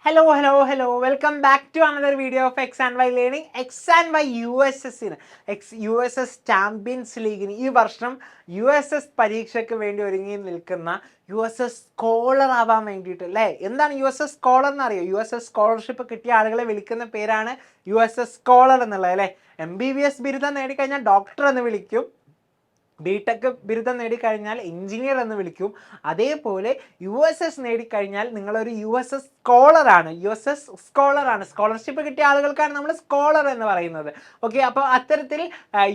Hello. Welcome back to another video of X and Y Learning. X and Y USS USS Champions League ഈ വർഷം USS പരീക്ഷയ്ക്ക് വേണ്ടി ഒരുങ്ങി നിൽക്കുന്ന USS scholar ആവാൻ വേണ്ടിയിട്ട് അല്ലേ. എന്താണ് USS സ്കോളർ എന്നറിയോ? USS സ്കോളർഷിപ്പ് കിട്ടിയ ആളുകളെ വിളിക്കുന്ന പേരാണ് USS സ്കോളർ എന്നുള്ളത് അല്ലേ. MBBS ബിരുദം നേടിക്കഴിഞ്ഞാൽ ഡോക്ടർ എന്ന് വിളിക്കും, ബിടെക് ബിരുദം നേടിക്കഴിഞ്ഞാൽ എഞ്ചിനീയർ എന്ന് വിളിക്കും. അതേപോലെ USS നേടിക്കഴിഞ്ഞാൽ നിങ്ങളൊരു USS സ്കോളറാണ്. സ്കോളർഷിപ്പ് കിട്ടിയ ആളുകൾക്കാണ് നമ്മൾ സ്കോളർ എന്ന് പറയുന്നത്. ഓക്കെ, അപ്പോൾ അത്തരത്തിൽ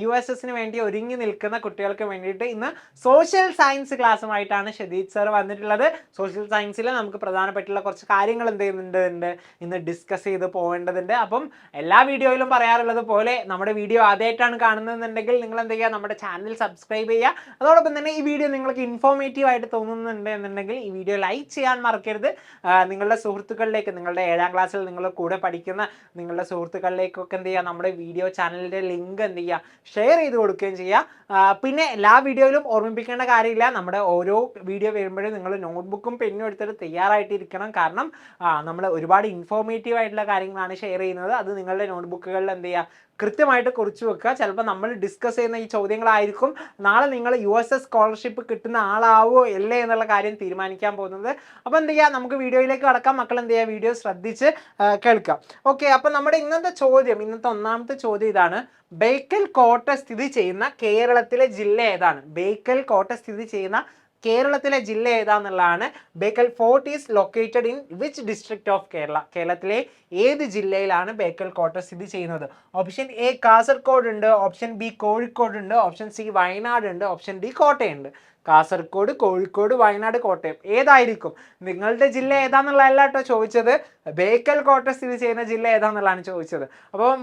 USSന് വേണ്ടി ഒരുങ്ങി നിൽക്കുന്ന കുട്ടികൾക്ക് വേണ്ടിയിട്ട് ഇന്ന് സോഷ്യൽ സയൻസ് ക്ലാസ്സുമായിട്ടാണ് ഷദീദ് സർ വന്നിട്ടുള്ളത്. സോഷ്യൽ സയൻസിൽ നമുക്ക് പ്രധാനപ്പെട്ടുള്ള കുറച്ച് കാര്യങ്ങൾ എന്ത് ചെയ്യുന്നുണ്ട് ഇന്ന് ഡിസ്കസ് ചെയ്ത് പോകേണ്ടതുണ്ട്. അപ്പം എല്ലാ വീഡിയോയിലും പറയാറുള്ളത് പോലെ നമ്മുടെ വീഡിയോ ആദ്യമായിട്ടാണ് കാണുന്നതെന്നുണ്ടെങ്കിൽ നിങ്ങൾ എന്ത് ചെയ്യുക, നമ്മുടെ ചാനൽ സബ്സ്ക്രൈബ് ചെയ്യുക. അതോടൊപ്പം തന്നെ ഈ വീഡിയോ നിങ്ങൾക്ക് ഇൻഫോർമേറ്റീവ് ആയിട്ട് തോന്നുന്നുണ്ട് എന്നുണ്ടെങ്കിൽ ഈ വീഡിയോ ലൈക്ക് ചെയ്യാൻ മറക്കരുത്. നിങ്ങളുടെ സുഹൃത്തുക്കളിലേക്ക്, നിങ്ങളുടെ 7ാം ക്ലാസ്സിൽ നിങ്ങളുടെ കൂടെ പഠിക്കുന്ന നിങ്ങളുടെ സുഹൃത്തുക്കളിലേക്കൊക്കെ എന്ത് ചെയ്യുക, നമ്മുടെ വീഡിയോ ചാനലിൻ്റെ ലിങ്ക് എന്ത് ചെയ്യുക, ഷെയർ ചെയ്ത് കൊടുക്കുകയും ചെയ്യുക. പിന്നെ എല്ലാ വീഡിയോയിലും ഓർമ്മിപ്പിക്കേണ്ട കാര്യമില്ല, നമ്മുടെ ഓരോ വീഡിയോ വരുമ്പോഴും നിങ്ങൾ നോട്ട്ബുക്കും പെന്നും എടുത്തിട്ട് തയ്യാറായിട്ടിരിക്കണം. കാരണം നമ്മൾ ഒരുപാട് ഇൻഫോർമേറ്റീവ് ആയിട്ടുള്ള കാര്യങ്ങളാണ് ഷെയർ ചെയ്യുന്നത്. അത് നിങ്ങളുടെ നോട്ട്ബുക്കുകളിൽ എന്ത് ചെയ്യുക, കൃത്യമായിട്ട് കുറിച്ച് വെക്കുക. ചിലപ്പോൾ നമ്മൾ ഡിസ്കസ് ചെയ്യുന്ന ഈ ചോദ്യങ്ങളായിരിക്കും നാളെ നിങ്ങൾ USS സ്കോളർഷിപ്പ് കിട്ടുന്ന ആളാവോ അല്ലേ എന്നുള്ള കാര്യം തീരുമാനിക്കാൻ പോകുന്നത്. അപ്പോൾ എന്ത് ചെയ്യുക, നമുക്ക് വീഡിയോയിലേക്ക് കടക്കാം. മക്കൾ എന്ത് ചെയ്യുക, വീഡിയോ ശ്രദ്ധിച്ച് കേൾക്കാം. ഓക്കെ, അപ്പോൾ നമ്മുടെ ഇന്നത്തെ ഒന്നാമത്തെ ചോദ്യം ഇതാണ്: ബേക്കൽ കോട്ട സ്ഥിതി ചെയ്യുന്ന കേരളത്തിലെ ജില്ല ഏതാണ്? ബേക്കൽ കോട്ട സ്ഥിതി ചെയ്യുന്ന കേരളത്തിലെ ജില്ല ഏതാന്നുള്ളതാണ്. Bekal fort is located in which district of Kerala? കേരളത്തിലെ ഏത് ജില്ലയിലാണ് ബേക്കൽ കോട്ട സ്ഥിതി ചെയ്യുന്നത്? ഓപ്ഷൻ എ കാസർഗോഡ് ഉണ്ട്, ഓപ്ഷൻ ബി കോഴിക്കോട് ഉണ്ട്, ഓപ്ഷൻ സി വയനാട് ഉണ്ട്, ഓപ്ഷൻ ഡി കോട്ടയുണ്ട്. കാസർഗോഡ്, കോഴിക്കോട്, വയനാട്, കോട്ടയം ഏതായിരിക്കും? നിങ്ങളുടെ ജില്ല ഏതാന്നുള്ളതല്ല കേട്ടോ ചോദിച്ചത്, ബേക്കൽ കോട്ട സ്ഥിതി ചെയ്യുന്ന ജില്ല ഏതാന്നുള്ളതാണ് ചോദിച്ചത്. അപ്പം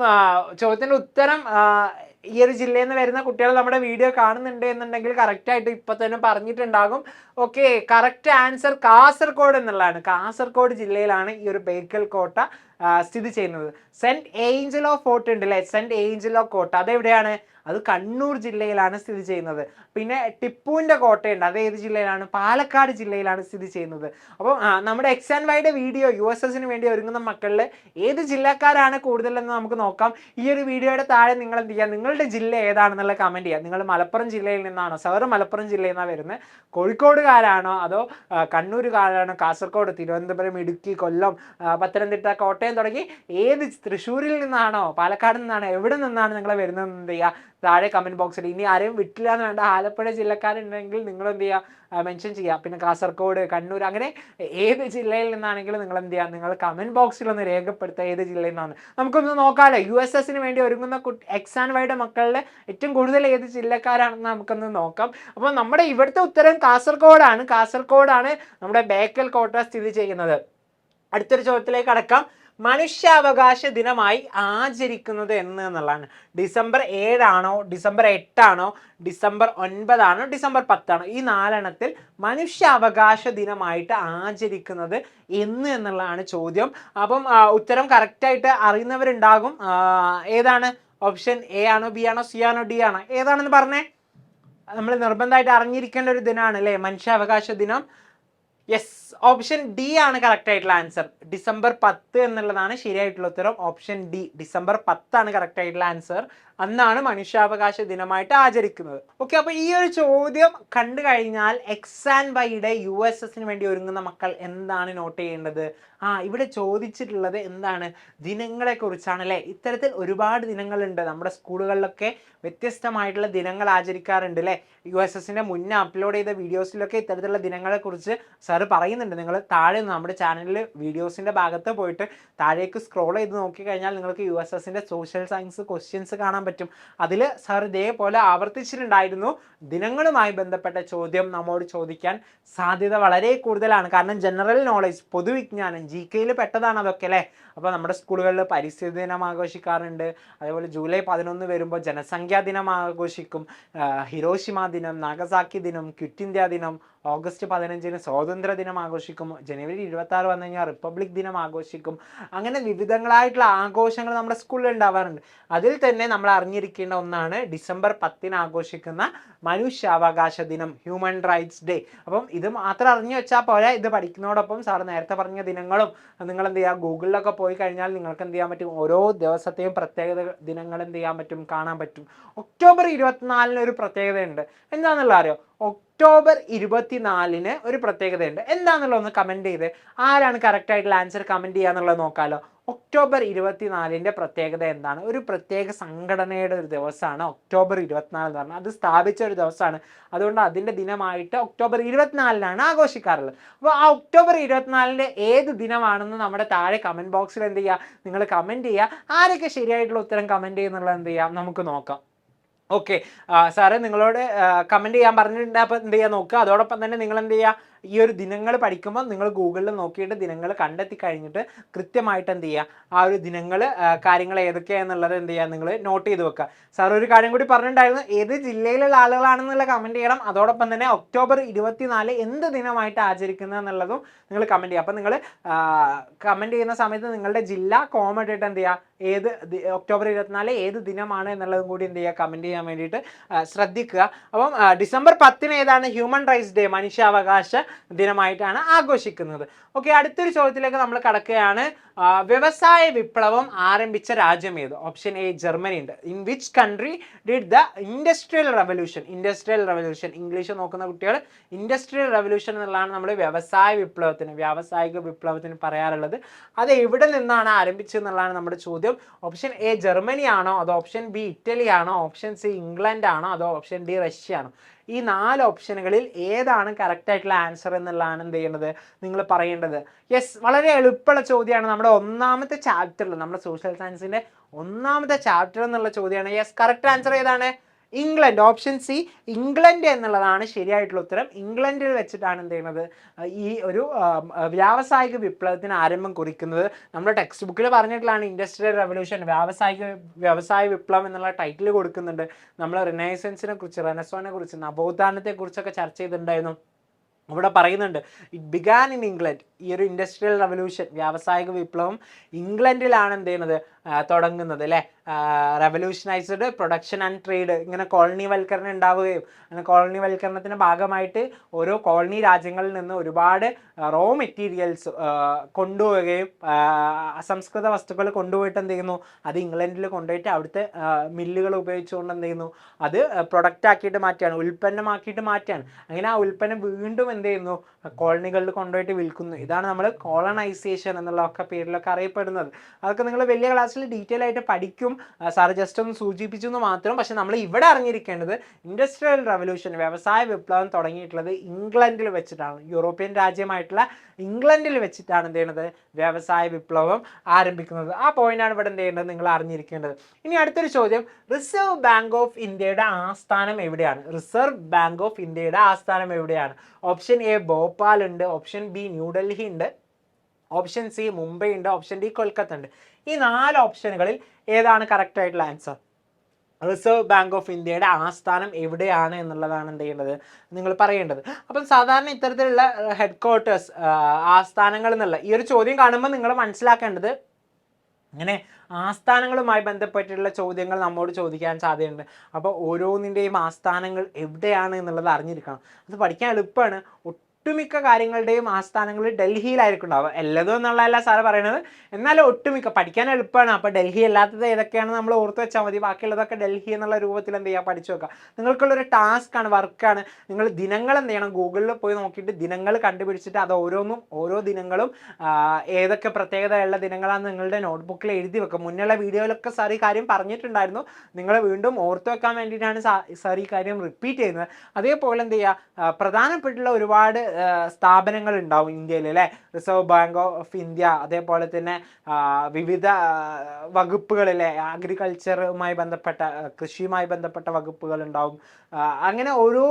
ചോദ്യത്തിൻ്റെ ഉത്തരം ഈ ഒരു ജില്ലയിൽ നിന്ന് വരുന്ന കുട്ടികൾ നമ്മുടെ വീഡിയോ കാണുന്നുണ്ട് എന്നുണ്ടെങ്കിൽ കറക്റ്റായിട്ട് ഇപ്പം തന്നെ പറഞ്ഞിട്ടുണ്ടാകും. ഓക്കെ, കറക്റ്റ് ആൻസർ കാസർഗോഡ് എന്നുള്ളതാണ്. കാസർഗോഡ് ജില്ലയിലാണ് ഈ ഒരു ബേക്കൽ കോട്ട സ്ഥിതി ചെയ്യുന്നത്. സെൻറ്റ് ഏഞ്ചലോ ഫോർട്ട് ഉണ്ട് അല്ലേ, സെൻറ്റ് ഏഞ്ചലോ കോട്ട അതെവിടെയാണ്? അത് കണ്ണൂർ ജില്ലയിലാണ് സ്ഥിതി ചെയ്യുന്നത്. പിന്നെ ടിപ്പുവിൻ്റെ കോട്ടയുണ്ട്, അത് ഏത് ജില്ലയിലാണ്? പാലക്കാട് ജില്ലയിലാണ് സ്ഥിതി ചെയ്യുന്നത്. അപ്പോൾ നമ്മുടെ എക്സ് ആൻഡ് വൈയുടെ വീഡിയോ USSന് വേണ്ടി ഒരുങ്ങുന്ന മക്കളിൽ ഏത് ജില്ലക്കാരാണ് കൂടുതലെന്ന് നമുക്ക് നോക്കാം. ഈ ഒരു വീഡിയോയുടെ താഴെ നിങ്ങൾ എന്ത് ചെയ്യുക, നിങ്ങളുടെ ജില്ല ഏതാണെന്നുള്ള കമൻറ്റ് ചെയ്യുക. നിങ്ങൾ മലപ്പുറം ജില്ലയിൽ നിന്നാണോ? സാറ് മലപ്പുറം ജില്ലയിൽ നിന്നാണ് വരുന്നത്. കോഴിക്കോടുകാരാണോ അതോ കണ്ണൂരുകാരാണോ? കാസർഗോഡ്, തിരുവനന്തപുരം, ഇടുക്കി, കൊല്ലം, പത്തനംതിട്ട, കോട്ടയം തുടങ്ങി ഏത്, തൃശ്ശൂരിൽ നിന്നാണോ പാലക്കാട് നിന്നാണോ എവിടെ നിന്നാണ് നിങ്ങൾ വരുന്നത് എന്ത് ചെയ്യുക, താഴെ കമൻറ്റ് ബോക്സിൽ. ഇനി ആരെയും വിട്ടില്ല എന്ന് വേണ്ട, ആലപ്പുഴ ജില്ലക്കാരുണ്ടെങ്കിൽ നിങ്ങൾ എന്ത് ചെയ്യുക, മെൻഷൻ ചെയ്യുക. പിന്നെ കാസർഗോഡ്, കണ്ണൂർ, അങ്ങനെ ഏത് ജില്ലയിൽ നിന്നാണെങ്കിലും നിങ്ങൾ എന്ത് ചെയ്യുക, നിങ്ങൾ കമൻറ്റ് ബോക്സിൽ ഒന്ന് രേഖപ്പെടുത്തുക ഏത് ജില്ലയിൽ നിന്നാണ്. നമുക്കൊന്ന് നോക്കാമല്ലോ, USSന് വേണ്ടി ഒരുങ്ങുന്ന എക്സ് ആൻഡ് വൈയുടെ മക്കളിൽ ഏറ്റവും കൂടുതൽ ഏത് ജില്ലക്കാരാണെന്ന് നമുക്കൊന്ന് നോക്കാം. അപ്പോൾ നമ്മുടെ ഇവിടുത്തെ ഉത്തരം കാസർഗോഡാണ് നമ്മുടെ ബേക്കൽ കോട്ട സ്ഥിതി ചെയ്യുന്നത്. അടുത്തൊരു ചോദ്യത്തിലേക്ക് കടക്കാം. മനുഷ്യാവകാശ ദിനമായി ആചരിക്കുന്നത് എന്നുള്ളതാണ്. ഡിസംബർ 7 ഡിസംബർ 8 ഡിസംബർ 9 ഡിസംബർ 10 ഈ 4 മനുഷ്യാവകാശ ദിനമായിട്ട് ആചരിക്കുന്നത് എന്നുള്ളതാണ് ചോദ്യം. അപ്പം ഉത്തരം കറക്റ്റായിട്ട് അറിയുന്നവരുണ്ടാകും. ഏതാണ്? ഓപ്ഷൻ എ ആണോ, ബി ആണോ, സി ആണോ, ഡി ആണോ? ഏതാണെന്ന് പറഞ്ഞേ. നമ്മൾ നിർബന്ധമായിട്ട് അറിഞ്ഞിരിക്കേണ്ട ഒരു ദിനമാണ് അല്ലേ മനുഷ്യാവകാശ ദിനം. യെസ്, ഓപ്ഷൻ ഡി ആണ് കറക്റ്റ് ആയിട്ടുള്ള ആൻസർ. ഡിസംബർ 10 എന്നുള്ളതാണ് ശരിയായിട്ടുള്ള ഉത്തരം. ഓപ്ഷൻ ഡി, ഡിസംബർ 10 കറക്റ്റ് ആയിട്ടുള്ള ആൻസർ. അന്നാണ് മനുഷ്യാവകാശ ദിനമായിട്ട് ആചരിക്കുന്നത്. ഓക്കെ, അപ്പോൾ ഈ ഒരു ചോദ്യം കണ്ടു കഴിഞ്ഞാൽ എക്സ് ആൻഡ് വൈയുടെ USSന് വേണ്ടി ഒരുങ്ങുന്ന മക്കൾ എന്താണ് നോട്ട് ചെയ്യേണ്ടത്? ഇവിടെ ചോദിച്ചിട്ടുള്ളത് എന്താണ്? ദിനങ്ങളെ കുറിച്ചാണ് അല്ലേ. ഇത്തരത്തിൽ ഒരുപാട് ദിനങ്ങളുണ്ട്. നമ്മുടെ സ്കൂളുകളിലൊക്കെ വ്യത്യസ്തമായിട്ടുള്ള ദിനങ്ങൾ ആചരിക്കാറുണ്ട് അല്ലേ. USSൻ്റെ മുന്നേ അപ്ലോഡ് ചെയ്ത വീഡിയോസിലൊക്കെ ഇത്തരത്തിലുള്ള ദിനങ്ങളെക്കുറിച്ച് സാറ് പറയുന്നുണ്ട്. നിങ്ങൾ താഴെ നമ്മുടെ ചാനലിൽ വീഡിയോസിൻ്റെ ഭാഗത്ത് പോയിട്ട് താഴേക്ക് സ്ക്രോൾ ചെയ്ത് നോക്കിക്കഴിഞ്ഞാൽ നിങ്ങൾക്ക് USSൻ്റെ സോഷ്യൽ സയൻസ് ക്വസ്റ്റ്യൻസ് കാണാൻ പറ്റും. അതിൽ സാർ ഇതേപോലെ ആവർത്തിച്ചിട്ടുണ്ടായിരുന്നു. ദിനങ്ങളുമായി ബന്ധപ്പെട്ട ചോദ്യം നമ്മോട് ചോദിക്കാൻ സാധ്യത വളരെ കൂടുതലാണ്. കാരണം ജനറൽ നോളേജ്, പൊതുവിജ്ഞാനം, GKയിൽ പെട്ടതാണ് അതൊക്കെ അല്ലേ. അപ്പോൾ നമ്മുടെ സ്കൂളുകളിൽ പരിസ്ഥിതി ദിനം ആഘോഷിക്കാറുണ്ട്. അതേപോലെ ജൂലൈ 11 വരുമ്പോൾ ജനസംഖ്യാ ദിനം ആഘോഷിക്കും. ഹിരോഷിമ ദിനം, നാഗസാക്കി ദിനം, ക്വിറ്റ് ഇന്ത്യ ദിനം, ഓഗസ്റ്റ് 15 സ്വാതന്ത്ര്യ ദിനം ആഘോഷിക്കും, ജനുവരി 26 വന്നു കഴിഞ്ഞാൽ റിപ്പബ്ലിക് ദിനം ആഘോഷിക്കും. അങ്ങനെ വിവിധങ്ങളായിട്ടുള്ള ആഘോഷങ്ങൾ നമ്മുടെ സ്കൂളിൽ ഉണ്ടാവാറുണ്ട്. അതിൽ തന്നെ നമ്മൾ അറിഞ്ഞിരിക്കേണ്ട ഒന്നാണ് ഡിസംബർ 10 ആഘോഷിക്കുന്ന മനുഷ്യാവകാശ ദിനം, ഹ്യൂമൻ റൈറ്റ്സ് ഡേ. അപ്പം ഇത് മാത്രം അറിഞ്ഞു വെച്ചാൽ പോരാ, ഇത് പഠിക്കുന്നതോടൊപ്പം സാർ നേരത്തെ പറഞ്ഞ ദിനങ്ങളും നിങ്ങൾ എന്ത് ചെയ്യുക, ഗൂഗിളിലൊക്കെ പോയി കഴിഞ്ഞാൽ നിങ്ങൾക്ക് എന്ത് ചെയ്യാൻ പറ്റും, ഓരോ ദിവസത്തെയും പ്രത്യേകത ദിനങ്ങൾ എന്ത് ചെയ്യാൻ പറ്റും, കാണാൻ പറ്റും. ഒക്ടോബർ 24 ഒരു പ്രത്യേകതയുണ്ട്. എന്താണെന്നുള്ള അറിയോ? ഒക്ടോബർ 24 ഒരു പ്രത്യേകതയുണ്ട്. എന്താണെന്നുള്ളത് ഒന്ന് കമൻറ്റ് ചെയ്ത് ആരാണ് കറക്റ്റ് ആയിട്ടുള്ള ആൻസർ കമൻറ്റ് ചെയ്യുക എന്നുള്ളത് നോക്കാമല്ലോ. ഒക്ടോബർ 24 പ്രത്യേകത എന്താണ്? ഒരു പ്രത്യേക സംഘടനയുടെ ഒരു ദിവസമാണ് ഒക്ടോബർ 24 എന്ന് പറഞ്ഞാൽ. അത് സ്ഥാപിച്ച ഒരു ദിവസമാണ്. അതുകൊണ്ട് അതിൻ്റെ ദിനമായിട്ട് ഒക്ടോബർ 24 ആഘോഷിക്കാറുള്ളത്. അപ്പോൾ ആ ഒക്ടോബർ 24 ഏത് ദിനമാണെന്ന് നമ്മുടെ താഴെ കമൻറ്റ് ബോക്സിൽ എന്ത് ചെയ്യുക, നിങ്ങൾ കമൻറ്റ് ചെയ്യുക. ആരൊക്കെ ശരിയായിട്ടുള്ള ഉത്തരം കമൻറ്റ് ചെയ്യുന്നുള്ളത് എന്ത് ചെയ്യാം, നമുക്ക് നോക്കാം. ഓക്കെ, സാറ് നിങ്ങളോട് കമൻറ്റ് ചെയ്യാൻ പറഞ്ഞിട്ടുണ്ട്. അപ്പോൾ എന്ത് ചെയ്യുക നോക്കുക. അതോടൊപ്പം തന്നെ നിങ്ങൾ എന്ത് ചെയ്യുക, ഈ ഒരു ദിനങ്ങൾ പഠിക്കുമ്പോൾ നിങ്ങൾ ഗൂഗിളിൽ നോക്കിയിട്ട് ദിനങ്ങൾ കണ്ടെത്തി കഴിഞ്ഞിട്ട് കൃത്യമായിട്ട് എന്ത് ചെയ്യുക, ആ ഒരു ദിനങ്ങൾ കാര്യങ്ങൾ ഏതൊക്കെയാണെന്നുള്ളത് എന്ത് ചെയ്യുക, നിങ്ങൾ നോട്ട് ചെയ്ത് വെക്കുക. സാർ ഒരു കാര്യം കൂടി പറഞ്ഞിട്ടുണ്ടായിരുന്നു, ഏത് ജില്ലയിലുള്ള ആളുകളാണെന്നുള്ള കമൻറ്റ് ചെയ്യണം. അതോടൊപ്പം തന്നെ ഒക്ടോബർ 24 എന്ത് ദിനമായിട്ട് ആചരിക്കുന്നത് എന്നുള്ളതും നിങ്ങൾ കമൻറ്റ് ചെയ്യുക. അപ്പം നിങ്ങൾ കമൻറ്റ് ചെയ്യുന്ന സമയത്ത് നിങ്ങളുടെ ജില്ല കോമൺ ആയിട്ട് എന്ത് ചെയ്യുക, ഏത് ഒക്ടോബർ 24 ഏത് ദിനമാണ് എന്നുള്ളതും കൂടി എന്ത് ചെയ്യുക, കമൻറ്റ് ചെയ്യാൻ വേണ്ടിയിട്ട് ശ്രദ്ധിക്കുക. അപ്പം ഡിസംബർ 10 ഏതാണ്? ഹ്യൂമൻ റൈറ്റ്സ് ഡേ, മനുഷ്യാവകാശ ദിനമായിട്ടാണ് ആഘോഷിക്കുന്നത്. ഓക്കെ, അടുത്തൊരു ചോദ്യത്തിലേക്ക് നമ്മൾ കടക്കുകയാണ്. വ്യവസായ വിപ്ലവം ആരംഭിച്ച രാജ്യം ഏത്? ഓപ്ഷൻ എ ജർമ്മനി ഉണ്ട്. In which country did the industrial revolution, industrial revolution English നോക്കുന്ന കുട്ടികൾ ഇൻഡസ്ട്രിയൽ റെവല്യൂഷൻ എന്നുള്ളതാണ് നമ്മൾ വ്യാവസായിക വിപ്ലവത്തിന് പറയാറുള്ളത്. അത് എവിടെ നിന്നാണ് ആരംഭിച്ചതെന്നുള്ളതാണ് നമ്മുടെ ചോദ്യം. ഓപ്ഷൻ എ ജർമ്മനി ആണോ, അതോ ഓപ്ഷൻ ബി ഇറ്റലി ആണോ, ഓപ്ഷൻ സി ഇംഗ്ലണ്ട് ആണോ, അതോ ഓപ്ഷൻ ഡി റഷ്യ ആണോ? ഈ 4 ഓപ്ഷനുകളിൽ ഏതാണ് കറക്റ്റ് ആയിട്ടുള്ള ആൻസർ എന്നുള്ളതാണ് എന്ത് ചെയ്യേണ്ടത്, നിങ്ങൾ പറയേണ്ടത്. യെസ്, വളരെ എളുപ്പമുള്ള ചോദ്യമാണ്. നമ്മുടെ ഒന്നാമത്തെ ചാപ്റ്ററിൽ, നമ്മുടെ സോഷ്യൽ സയൻസിന്റെ ഒന്നാമത്തെ ചാപ്റ്റർ എന്നുള്ള ചോദ്യമാണ്. യെസ്, കറക്റ്റ് ആൻസർ ഏതാണ്? ഇംഗ്ലണ്ട്, ഓപ്ഷൻ സി ഇംഗ്ലണ്ട് എന്നുള്ളതാണ് ശരിയായിട്ടുള്ള ഉത്തരം. ഇംഗ്ലണ്ടിൽ വെച്ചിട്ടാണ് എന്ത് ചെയ്യുന്നത്, ഈ ഒരു വ്യാവസായിക വിപ്ലവത്തിന് ആരംഭം കുറിക്കുന്നത്. നമ്മുടെ ടെക്സ്റ്റ് ബുക്കിൽ പറഞ്ഞിട്ടുള്ളതാണ് ഇൻഡസ്ട്രിയൽ റെവല്യൂഷൻ, വ്യവസായ വിപ്ലവം എന്നുള്ള ടൈറ്റിൽ കൊടുക്കുന്നുണ്ട്. നമ്മൾ റിനൈസൻസിനെ കുറിച്ച്, റെനസോനെ കുറിച്ച്, നവോത്ഥാനത്തെ കുറിച്ചൊക്കെ ചർച്ച ചെയ്തിട്ടുണ്ടായിരുന്നു. ഇവിടെ പറയുന്നുണ്ട് ഇറ്റ് ബിഗാൻ ഇൻ ഇംഗ്ലണ്ട്. ഈ ഒരു ഇൻഡസ്ട്രിയൽ റെവല്യൂഷൻ, വ്യാവസായിക വിപ്ലവം ഇംഗ്ലണ്ടിലാണ് എന്ത് ചെയ്യുന്നത്, തുടങ്ങുന്നത് അല്ലേ. റെവല്യൂഷനൈസ്ഡ് പ്രൊഡക്ഷൻ ആൻഡ് ട്രേഡ്, ഇങ്ങനെ കോളനിവൽക്കരണം ഉണ്ടാവുകയും അങ്ങനെ കോളനിവൽക്കരണത്തിൻ്റെ ഭാഗമായിട്ട് ഓരോ കോളനി രാജ്യങ്ങളിൽ നിന്ന് ഒരുപാട് റോ മെറ്റീരിയൽസ് കൊണ്ടുപോവുകയും അസംസ്കൃത വസ്തുക്കൾ കൊണ്ടുപോയിട്ട് എന്ത് ചെയ്യുന്നു, അത് ഇംഗ്ലണ്ടിൽ കൊണ്ടുപോയിട്ട് അവിടുത്തെ മില്ലുകൾ ഉപയോഗിച്ചുകൊണ്ട് എന്ത് ചെയ്യുന്നു, അത് പ്രൊഡക്റ്റ് ആക്കിയിട്ട് മാറ്റുകയാണ്, ഉൽപ്പന്നമാക്കിയിട്ട് മാറ്റുകയാണ്. അങ്ങനെ ആ ഉൽപ്പന്നം വീണ്ടും എന്ത് ചെയ്യുന്നു, കോളനികളിൽ കൊണ്ടുപോയിട്ട് വിൽക്കുന്നു. ഇതാണ് നമ്മൾ കോളനൈസേഷൻ എന്നുള്ളതൊക്കെ പേരിലൊക്കെ അറിയപ്പെടുന്നത്. അതൊക്കെ നിങ്ങൾ വലിയ ക്ലാസ്സിൽ ഡീറ്റെയിൽ ആയിട്ട് പഠിക്കും. സാറ് ജസ്റ്റ് ഒന്ന് സൂചിപ്പിച്ചു എന്ന് മാത്രം. പക്ഷെ നമ്മൾ ഇവിടെ അറിഞ്ഞിരിക്കേണ്ടത് ഇൻഡസ്ട്രിയൽ റെവല്യൂഷൻ, വ്യവസായ വിപ്ലവം തുടങ്ങിയിട്ടുള്ളത് ഇംഗ്ലണ്ടിൽ വെച്ചിട്ടാണ്. യൂറോപ്യൻ രാജ്യമായിട്ടുള്ള ഇംഗ്ലണ്ടിൽ വെച്ചിട്ടാണ് എന്ത് ചെയ്യുന്നത്, വ്യവസായ വിപ്ലവം ആരംഭിക്കുന്നത്. ആ പോയിന്റാണ് ഇവിടെ എന്ത് ചെയ്യേണ്ടത്, നിങ്ങൾ അറിഞ്ഞിരിക്കേണ്ടത്. ഇനി അടുത്തൊരു ചോദ്യം, റിസർവ് ബാങ്ക് ഓഫ് ഇന്ത്യയുടെ ആസ്ഥാനം എവിടെയാണ്? റിസർവ് ബാങ്ക് ഓഫ് ഇന്ത്യയുടെ ആസ്ഥാനം എവിടെയാണ്? ഓപ്ഷൻ എ ഭോപ്പാൽ ഉണ്ട്, ഓപ്ഷൻ ബി ന്യൂഡൽഹി ഉണ്ട്, ഓപ്ഷൻ സി മുംബൈ ഉണ്ട്, ഓപ്ഷൻ ഡി കൊൽക്കത്ത ഉണ്ട്. ഈ 4 ഓപ്ഷനുകളിൽ ഏതാണ് കറക്റ്റ് ആയിട്ടുള്ള ആൻസർ? റിസർവ് ബാങ്ക് ഓഫ് ഇന്ത്യയുടെ ആസ്ഥാനം എവിടെയാണ് എന്നുള്ളതാണ് എന്ത് ചെയ്യേണ്ടത്, നിങ്ങൾ പറയേണ്ടത്. അപ്പം സാധാരണ ഇത്തരത്തിലുള്ള ഹെഡ് ക്വാർട്ടേഴ്സ്, ആസ്ഥാനങ്ങൾ എന്നുള്ള ഈ ഒരു ചോദ്യം കാണുമ്പോൾ നിങ്ങൾ മനസ്സിലാക്കേണ്ടത്, അങ്ങനെ ആസ്ഥാനങ്ങളുമായി ബന്ധപ്പെട്ടിട്ടുള്ള ചോദ്യങ്ങൾ നമ്മോട് ചോദിക്കാൻ സാധ്യതയുണ്ട്. അപ്പോൾ ഓരോന്നിൻ്റെയും ആസ്ഥാനങ്ങൾ എവിടെയാണ് എന്നുള്ളത് അറിഞ്ഞിരിക്കണം. അത് പഠിക്കാൻ എളുപ്പമാണ്. ഒട്ടുമിക്ക കാര്യങ്ങളുടെയും ആസ്ഥാനങ്ങൾ ഡൽഹിയിലായിരിക്കും ഉണ്ടാവുക. എല്ലതും എന്നുള്ളതല്ല സാറ് പറയുന്നത്, എന്നാലും ഒട്ടുമിക്ക പഠിക്കാൻ എളുപ്പമാണ്. അപ്പോൾ ഡൽഹി അല്ലാത്തത് ഏതൊക്കെയാണ് നമ്മൾ ഓർത്ത് വെച്ചാൽ മതി. ബാക്കിയുള്ളതൊക്കെ ഡൽഹി എന്നുള്ള രൂപത്തിൽ എന്ത് ചെയ്യുക, പഠിച്ചു വെക്കുക. നിങ്ങൾക്കുള്ളൊരു ടാസ്ക്കാണ്, വർക്കാണ്. നിങ്ങൾ ദിനങ്ങൾ എന്ത് ചെയ്യണം, ഗൂഗിളിൽ പോയി നോക്കിയിട്ട് ദിനങ്ങൾ കണ്ടുപിടിച്ചിട്ട് അത് ഓരോ ദിനങ്ങളും ഏതൊക്കെ പ്രത്യേകതയുള്ള ദിനങ്ങളാണെന്ന് നിങ്ങളുടെ നോട്ട്ബുക്കിൽ എഴുതി വെക്കുക. മുന്നുള്ള വീഡിയോയിലൊക്കെ സാർ ഈ കാര്യം പറഞ്ഞിട്ടുണ്ടായിരുന്നു. നിങ്ങൾ വീണ്ടും ഓർത്ത് വെക്കാൻ വേണ്ടിയിട്ടാണ് സാർ ഈ കാര്യം റിപ്പീറ്റ് ചെയ്യുന്നത്. അതേപോലെ എന്ത് ചെയ്യുക, പ്രധാനപ്പെട്ടുള്ള ഒരുപാട് സ്ഥാപനങ്ങൾ ഉണ്ടാവും ഇന്ത്യയിൽ അല്ലേ. റിസർവ് ബാങ്ക് ഓഫ് ഇന്ത്യ, അതേപോലെ തന്നെ വിവിധ വകുപ്പുകളിലെ അഗ്രികൾച്ചറുമായി ബന്ധപ്പെട്ട, കൃഷിയുമായി ബന്ധപ്പെട്ട വകുപ്പുകൾ ഉണ്ടാവും. അങ്ങനെ ഓരോ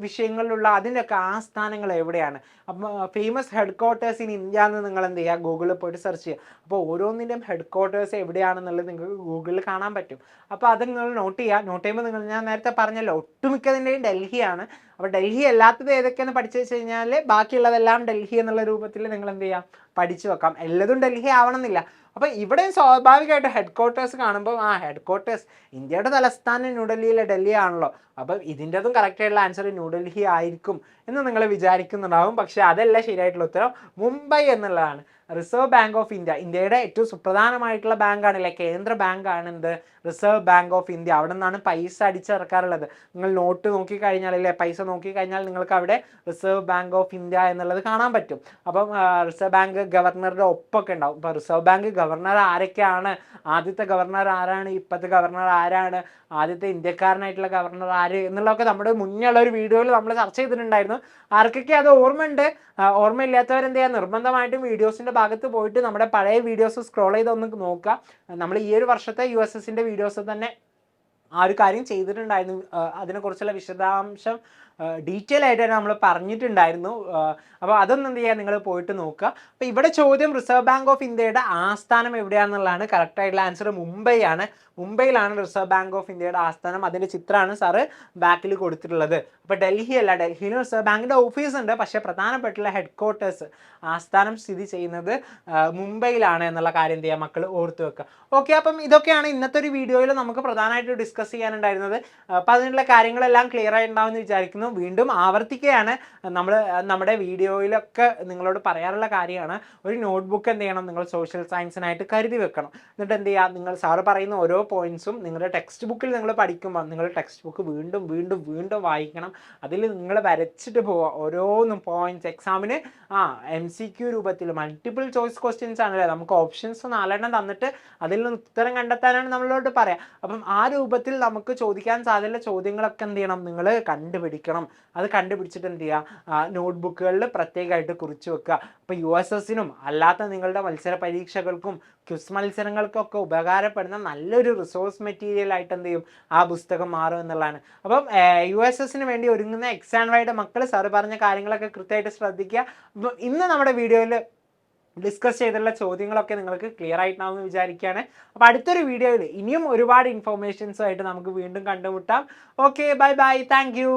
വിഷയങ്ങളിലുള്ള അതിൻ്റെയൊക്കെ ആസ്ഥാനങ്ങൾ എവിടെയാണ്? അപ്പം famous head quarters in India എന്ന് നിങ്ങൾ എന്ത് ചെയ്യുക, ഗൂഗിളിൽ പോയിട്ട് സെർച്ച് ചെയ്യുക. അപ്പോൾ ഓരോന്നിൻ്റെയും ഹെഡ് ക്വാർട്ടേഴ്സ് എവിടെയാണെന്നുള്ളത് നിങ്ങൾക്ക് ഗൂഗിളിൽ കാണാൻ പറ്റും. അപ്പോൾ അത് നിങ്ങൾ നോട്ട് ചെയ്യുക. നോട്ട് ചെയ്യുമ്പോൾ ഞാൻ നേരത്തെ പറഞ്ഞല്ലോ, ഒട്ടുമിക്കതിൻ്റെയും ഡൽഹിയാണ്. അപ്പോൾ ഡൽഹി അല്ലാത്തത് ഏതൊക്കെയെന്ന് പഠിച്ചു വെച്ച് കഴിഞ്ഞാൽ ബാക്കിയുള്ളതെല്ലാം ഡൽഹി എന്നുള്ള രൂപത്തിൽ നിങ്ങൾ എന്ത് ചെയ്യാം, പഠിച്ചു വെക്കാം. എല്ലതും ഡൽഹി ആവണമെന്നില്ല. അപ്പോൾ ഇവിടെ സ്വാഭാവികമായിട്ട് ഹെഡ് ക്വാർട്ടേഴ്സ് കാണുമ്പോൾ ഹെഡ് ക്വാർട്ടേഴ്സ്, ഇന്ത്യയുടെ തലസ്ഥാനം ന്യൂഡൽഹിയിലെ ഡൽഹി ആണല്ലോ, അപ്പം ഇതിൻ്റെതും കറക്റ്റായിട്ടുള്ള ആൻസർ ന്യൂഡൽഹി ആയിരിക്കും എന്ന് നിങ്ങൾ വിചാരിക്കുന്നുണ്ടാവും. പക്ഷേ അതല്ല ശരിയായിട്ടുള്ള ഉത്തരം, മുംബൈ എന്നുള്ളതാണ്. റിസർവ് ബാങ്ക് ഓഫ് ഇന്ത്യ, ഇന്ത്യയുടെ ഏറ്റവും സുപ്രധാനമായിട്ടുള്ള ബാങ്കാണല്ലേ, കേന്ദ്ര ബാങ്കാണ് എന്ത്, റിസർവ് ബാങ്ക് ഓഫ് ഇന്ത്യ. അവിടെ നിന്നാണ് പൈസ അടിച്ചിറക്കാറുള്ളത്. നിങ്ങൾ നോട്ട് നോക്കിക്കഴിഞ്ഞാൽ അല്ലേ, പൈസ നോക്കിക്കഴിഞ്ഞാൽ നിങ്ങൾക്ക് അവിടെ റിസർവ് ബാങ്ക് ഓഫ് ഇന്ത്യ എന്നുള്ളത് കാണാൻ പറ്റും. അപ്പം റിസർവ് ബാങ്ക് ഗവർണറുടെ ഒപ്പൊക്കെ ഉണ്ടാവും. ഇപ്പോൾ റിസർവ് ബാങ്ക് ഗവർണർ ആരൊക്കെയാണ്, ആദ്യത്തെ ഗവർണർ ആരാണ്, ഇപ്പോഴത്തെ ഗവർണർ ആരാണ്, ആദ്യത്തെ ഇന്ത്യക്കാരനായിട്ടുള്ള ഗവർണർ ആര് എന്നുള്ളതൊക്കെ നമ്മുടെ മുന്നേ ഉള്ള ഒരു വീഡിയോയിൽ നമ്മൾ ചർച്ച ചെയ്തിട്ടുണ്ടായിരുന്നു. ആർക്കൊക്കെ അത് ഓർമ്മയുണ്ട്, ഓർമ്മയില്ലാത്തവരെന്ത് ചെയ്യുക, നിർബന്ധമായിട്ടും വീഡിയോസിൻ്റെ ഭാഗത്ത് പോയിട്ട് നമ്മുടെ പഴയ വീഡിയോസ് സ്ക്രോൾ ചെയ്ത് ഒന്ന് നോക്കുക. നമ്മൾ ഈ ഒരു വർഷത്തെ USSൻ്റെ വീഡിയോസ് തന്നെ ആ ഒരു കാര്യം ചെയ്തിട്ടുണ്ടായിരുന്നു. അതിനെക്കുറിച്ചുള്ള വിശദാംശം ഡീറ്റെയിൽ ആയിട്ട് തന്നെ നമ്മൾ പറഞ്ഞിട്ടുണ്ടായിരുന്നു. അപ്പോൾ അതൊന്നും എന്ത് ചെയ്യുക, നിങ്ങൾ പോയിട്ട് നോക്കുക. അപ്പോൾ ഇവിടെ ചോദ്യം റിസർവ് ബാങ്ക് ഓഫ് ഇന്ത്യയുടെ ആസ്ഥാനം എവിടെയാണെന്നുള്ളതാണ്. കറക്റ്റായിട്ടുള്ള ആൻസർ മുംബൈ ആണ്. മുംബൈയിലാണ് റിസർവ് ബാങ്ക് ഓഫ് ഇന്ത്യയുടെ ആസ്ഥാനം. അതിൻ്റെ ചിത്രമാണ് സാറ് ബാക്കിൽ കൊടുത്തിട്ടുള്ളത്. അപ്പോൾ ഡൽഹി അല്ല, ഡൽഹിയിൽ റിസർവ് ബാങ്കിൻ്റെ ഓഫീസ് ഉണ്ട്, പക്ഷേ പ്രധാനപ്പെട്ടുള്ള ഹെഡ് ക്വാർട്ടേഴ്സ്, ആസ്ഥാനം സ്ഥിതി ചെയ്യുന്നത് മുംബൈയിലാണ് എന്നുള്ള കാര്യം എന്ത് ചെയ്യുക, മക്കൾ ഓർത്ത് വെക്കുക. ഓക്കെ, അപ്പം ഇതൊക്കെയാണ് ഇന്നത്തെ ഒരു വീഡിയോയിൽ നമുക്ക് പ്രധാനമായിട്ട് ഡിസ്കസ് ചെയ്യാനുണ്ടായിരുന്നത്. അപ്പോൾ അതിനുള്ള കാര്യങ്ങളെല്ലാം ക്ലിയർ ആയിട്ടുണ്ടാവുമെന്ന് വിചാരിക്കുന്നു. വീണ്ടും ആവർത്തിക്കുകയാണ്, നമ്മൾ നമ്മുടെ വീഡിയോയിലൊക്കെ നിങ്ങളോട് പറയാറുള്ള കാര്യമാണ്, ഒരു നോട്ട്ബുക്ക് എന്ത് ചെയ്യണം, നിങ്ങൾ സോഷ്യൽ സയൻസിനായിട്ട് കരുതി വെക്കണം. എന്നിട്ട് എന്ത് ചെയ്യുക, നിങ്ങൾ സാറ് പറയുന്ന ഓരോ പോയിന്റ്സും നിങ്ങളുടെ ടെക്സ്റ്റ് ബുക്കിൽ നിങ്ങൾ പഠിക്കുമ്പോൾ നിങ്ങൾ ടെക്സ്റ്റ് ബുക്ക് വീണ്ടും വീണ്ടും വീണ്ടും വായിക്കണം. അതിൽ നിങ്ങൾ വരച്ചിട്ട് പോവുക ഓരോന്നും പോയിന്റ്സ്. എക്സാമിന് MCQ രൂപത്തിൽ മൾട്ടിപ്പിൾ ചോയ്സ് ക്വസ്റ്റ്യൻസ് ആണല്ലേ, നമുക്ക് ഓപ്ഷൻസ് 4 തന്നിട്ട് അതിൽ നിന്ന് ഉത്തരം കണ്ടെത്താനാണ് നമ്മളോട് പറയാം. അപ്പം ആ രൂപത്തിൽ നമുക്ക് ചോദിക്കാൻ സാധ്യതയുള്ള ചോദ്യങ്ങളൊക്കെ എന്ത് ചെയ്യണം, നിങ്ങൾ കണ്ടുപിടിക്കണം. അത് കണ്ടുപിടിച്ചിട്ട് എന്ത് ചെയ്യുക, നോട്ട്ബുക്കുകളിൽ പ്രത്യേകമായിട്ട് കുറിച്ച് വെക്കുക. അപ്പോൾ USSനും അല്ലാത്ത നിങ്ങളുടെ മത്സര പരീക്ഷകൾക്കും ക്വിസ് മത്സരങ്ങൾക്കൊക്കെ ഉപകാരപ്പെടുന്ന നല്ലൊരു റിസോഴ്സ് മെറ്റീരിയൽ ആയിട്ട് എന്ത് ചെയ്യും, ആ പുസ്തകം മാറും എന്നുള്ളതാണ്. അപ്പം USSന് വേണ്ടി ഒരുങ്ങുന്ന എക്സാം വൈയുടെ മക്കൾ സാറ് പറഞ്ഞ കാര്യങ്ങളൊക്കെ കൃത്യമായിട്ട് ശ്രദ്ധിക്കുക. അപ്പം ഇന്ന് നമ്മുടെ വീഡിയോയിൽ ഡിസ്കസ് ചെയ്തിട്ടുള്ള ചോദ്യങ്ങളൊക്കെ നിങ്ങൾക്ക് ക്ലിയർ ആയിട്ടാണെന്ന് വിചാരിക്കുകയാണ്. അപ്പോൾ അടുത്തൊരു വീഡിയോയിൽ ഇനിയും ഒരുപാട് ഇൻഫോർമേഷൻസുമായിട്ട് നമുക്ക് വീണ്ടും കണ്ടുമുട്ടാം. Okay, bye bye, thank you.